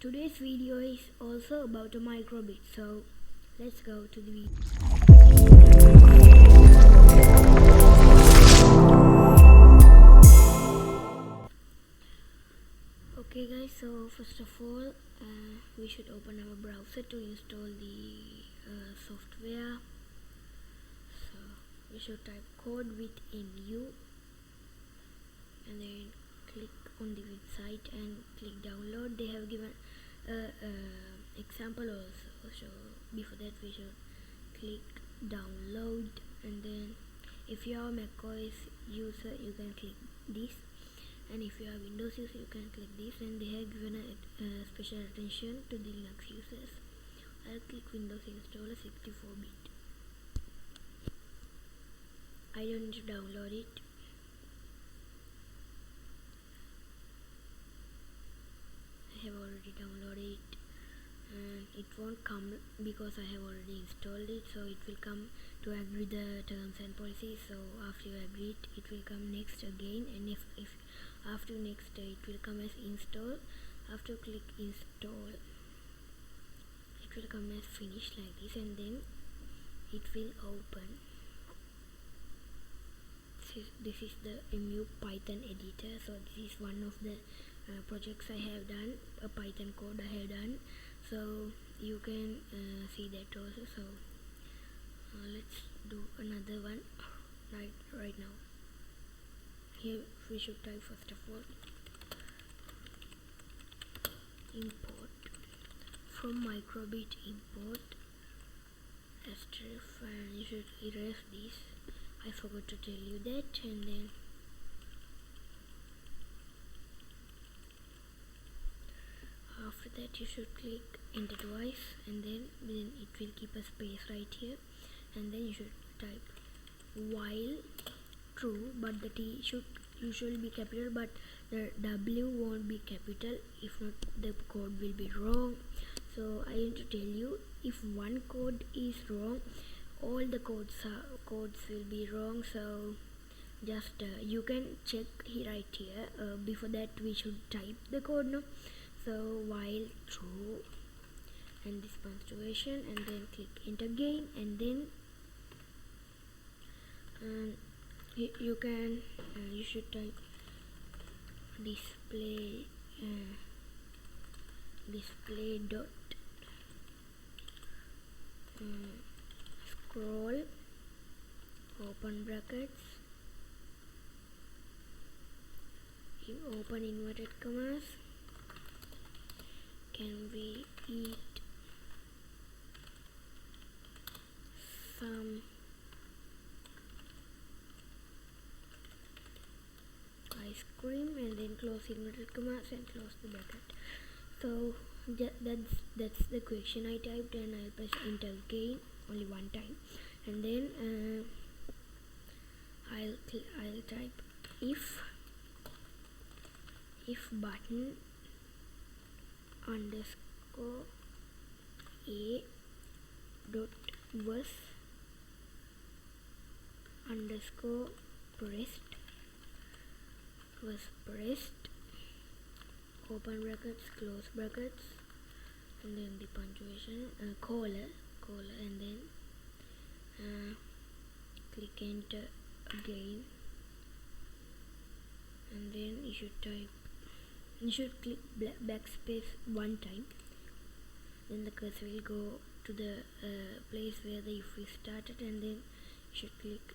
Today's video is also about a microbit, so let's go to the video. Okay guys, so first of all we should open our browser to install the software. So we should type code with MU and then click on the website and click download. They have given example also, so before that we should click download, and then if you are macOS user you can click this, and if you are Windows user you can click this, and they have given a special attention to the Linux users. I'll click Windows installer 64-bit. I don't need to download it. I have already downloaded it, and it won't come because I have already installed it, so it will come to agree the terms and policies. So after you agree it will come next again, and if after next it will come as install. After click install it will come as finish like this, and then it will open. This is the MU Python editor. So this is one of the projects I have done, a Python code I have done, so you can see that also. So let's do another one right now. Here we should type first of all import from Microbit import asterisk, and you should erase this. I forgot to tell you that. And then after that you should click enter twice, and then it will keep a space right here, and then you should type while true, but the T should usually be capital, but the W won't be capital. If not, the code will be wrong. So I need to tell you, if one code is wrong, all the codes will be wrong. So just you can check right here. Before that we should type the code now. So while true and this punctuation, and then click enter again, and then you should type display dot scroll open brackets in open inverted commas, can we eat some ice cream, and then close inverted commas and close the bracket. So that's the question I typed, and I'll press enter again only one time, and then I'll type if button underscore a dot was underscore pressed open brackets close brackets, and then the punctuation colon, and then click enter again, and then you should click backspace one time, then the cursor will go to the place where the if is started, and then you should click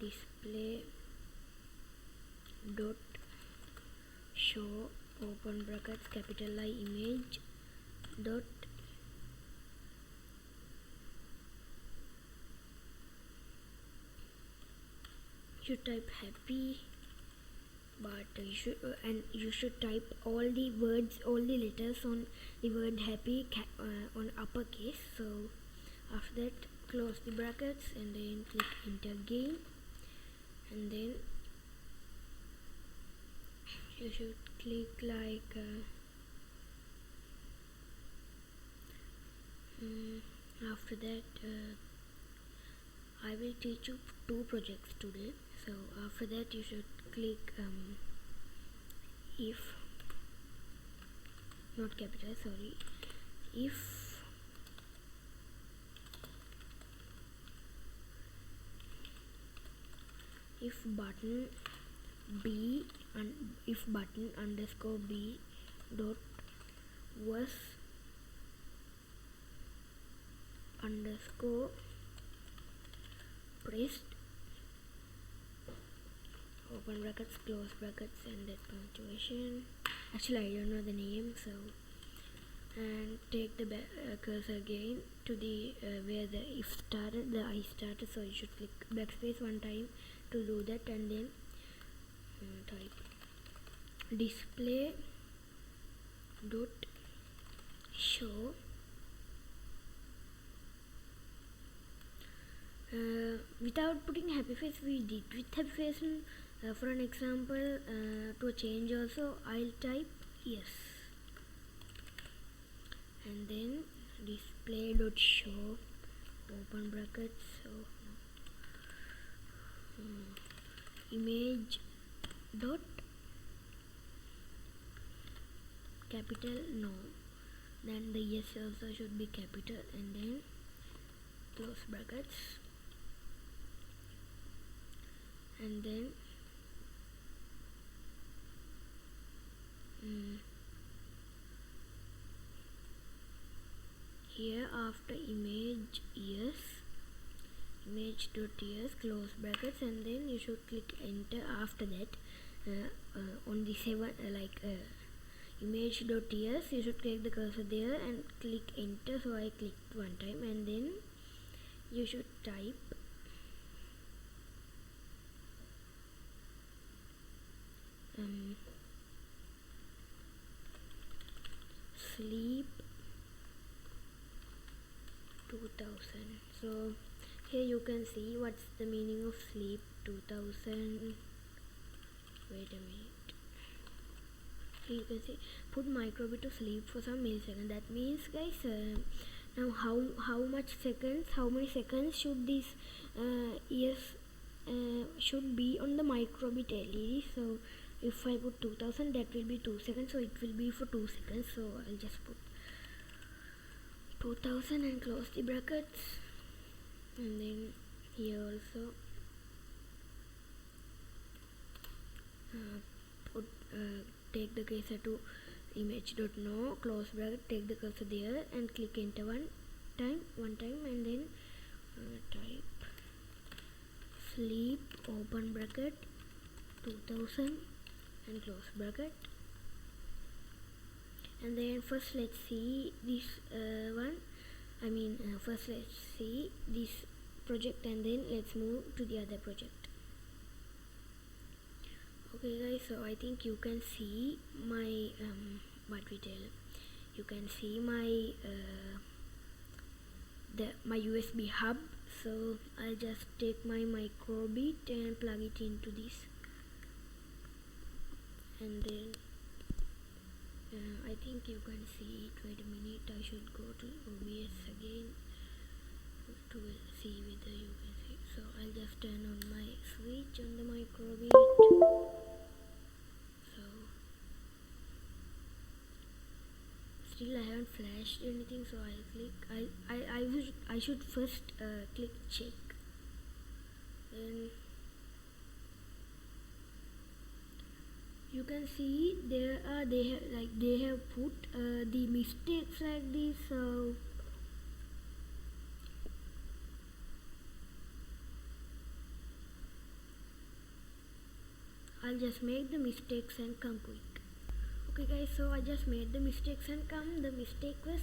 display dot show open brackets capital I image dot you type happy, but you should type all the words, all the letters on the word happy on uppercase. So after that close the brackets, and then click enter again, and then you should click like after that I will teach you 2 projects today. So after that you should click if not capital, sorry. If button b and if button underscore b dot was underscore pressed, open brackets, close brackets, and that punctuation. Actually, I don't know the name, so and take the cursor again to the where the if started, the I started. So you should click backspace one time to do that, and then type display dot show without putting happy face. We did with happy face. For an example, to change also, I'll type yes, and then display dot show open brackets, so image dot capital no, then the yes also should be capital, and then close brackets, and then here after image yes, image dot yes, close brackets, and then you should click enter. After that on the image dot yes, you should click the cursor there and click enter. So I clicked one time, and then you should type sleep 2000. So here you can see what's the meaning of sleep 2000. Wait a minute. Here you can see put Microbit to sleep for some milliseconds. That means, guys, now how many seconds should this should be on the Microbit LED. So if I put 2000, that will be 2 seconds, so it will be for 2 seconds. So I'll just put 2000 and close the brackets, and then here also take the cursor to image dot no, close bracket, take the cursor there and click enter one time, and then type sleep open bracket 2000 and close bracket, and then first let's see this first let's see this project, and then let's move to the other project. Okay guys, so I think you can see my you can see my my USB hub. So I'll just take my Microbit and plug it into this, and then I think you can see it. Wait a minute, I should go to OBS again to see whether you can see. So I'll just turn on my switch on the Microbit. So still I haven't flashed anything, so I'll click. I should first click check. Then you can see there are they have put the mistakes like this. So I'll just make the mistakes and come quick. Okay guys, so I just made the mistakes and come. The mistake was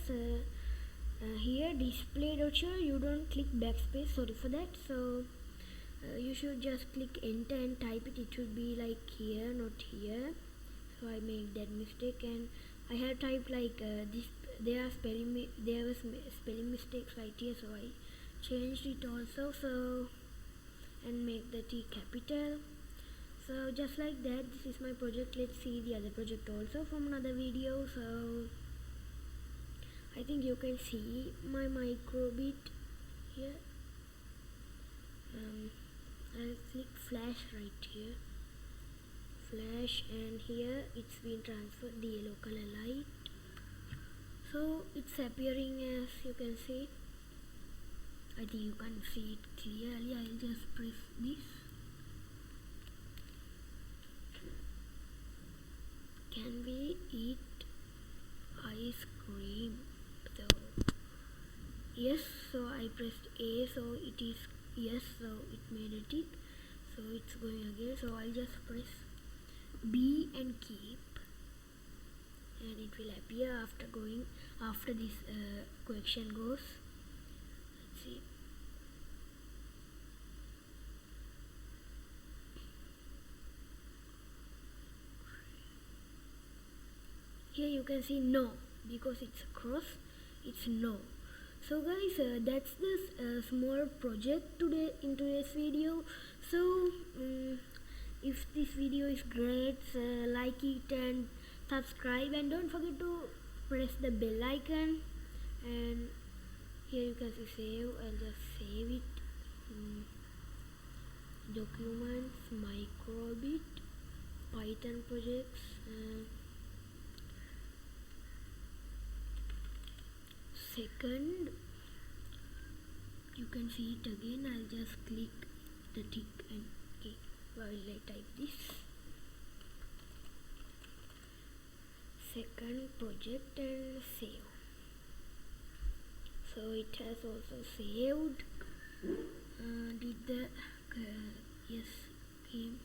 here display dot show, you don't click backspace, sorry for that. So you should just click enter and type it. It should be like here, not here. So I made that mistake, and I have typed like this. There was spelling mistakes right here, so I changed it also. So and make the T capital. So just like that, this is my project. Let's see the other project also from another video. So I think you can see my Microbit here. I'll click flash right here, flash, and here it's been transferred the yellow color light. So it's appearing, as you can see. I think you can see it clearly. I'll just press this. Can we eat ice cream? So yes, so I pressed A, so it is yes, so it made a tick. So it's going again, so I'll just press B and keep, and it will appear after this question goes. Let's see. Here you can see no, because it's a cross, it's no. So guys, that's this small project in today's video. So if this video is great, like it and subscribe, and don't forget to press the bell icon. And here you can see save. I'll just save it. Documents, Microbit, Python projects. Second, you can see it again. I'll just click the tick and okay, while I type this. Second project and save. So it has also saved. Did the yes came?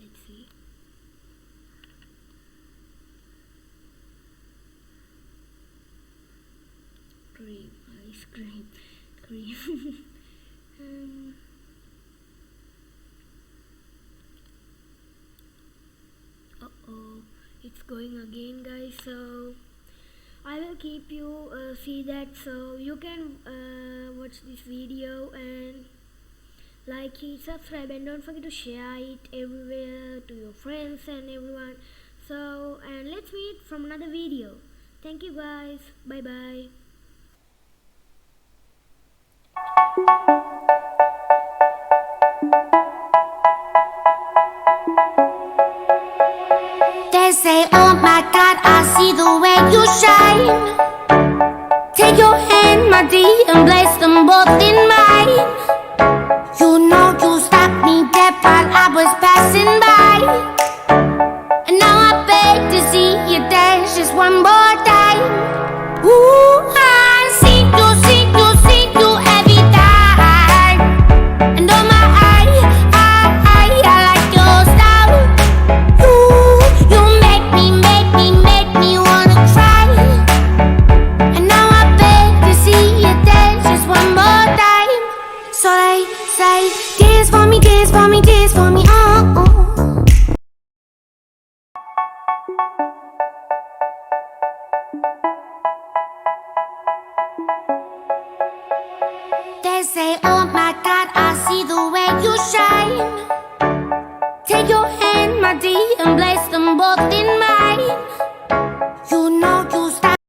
Let's see. Cream, ice cream, cream. It's going again, guys. So I will keep you see that, so you can watch this video and like it, subscribe, and don't forget to share it everywhere to your friends and everyone. So, and let's meet from another video. Thank you guys. Bye bye. They say, oh my God, I see the way you shine. Take your hand, my dear, and place them both in mine. You know you stopped me dead while I was passing by, and now I beg to see you dance just one more time. Ooh, I see you every time. And oh my, I like your style. You make me wanna cry. And now I beg to see you dance just one more time. So they say, dance for me, dance for me, dance for me, oh. They say, oh my God, I see the way you shine. Take your hand, my dear, and place them both in mine.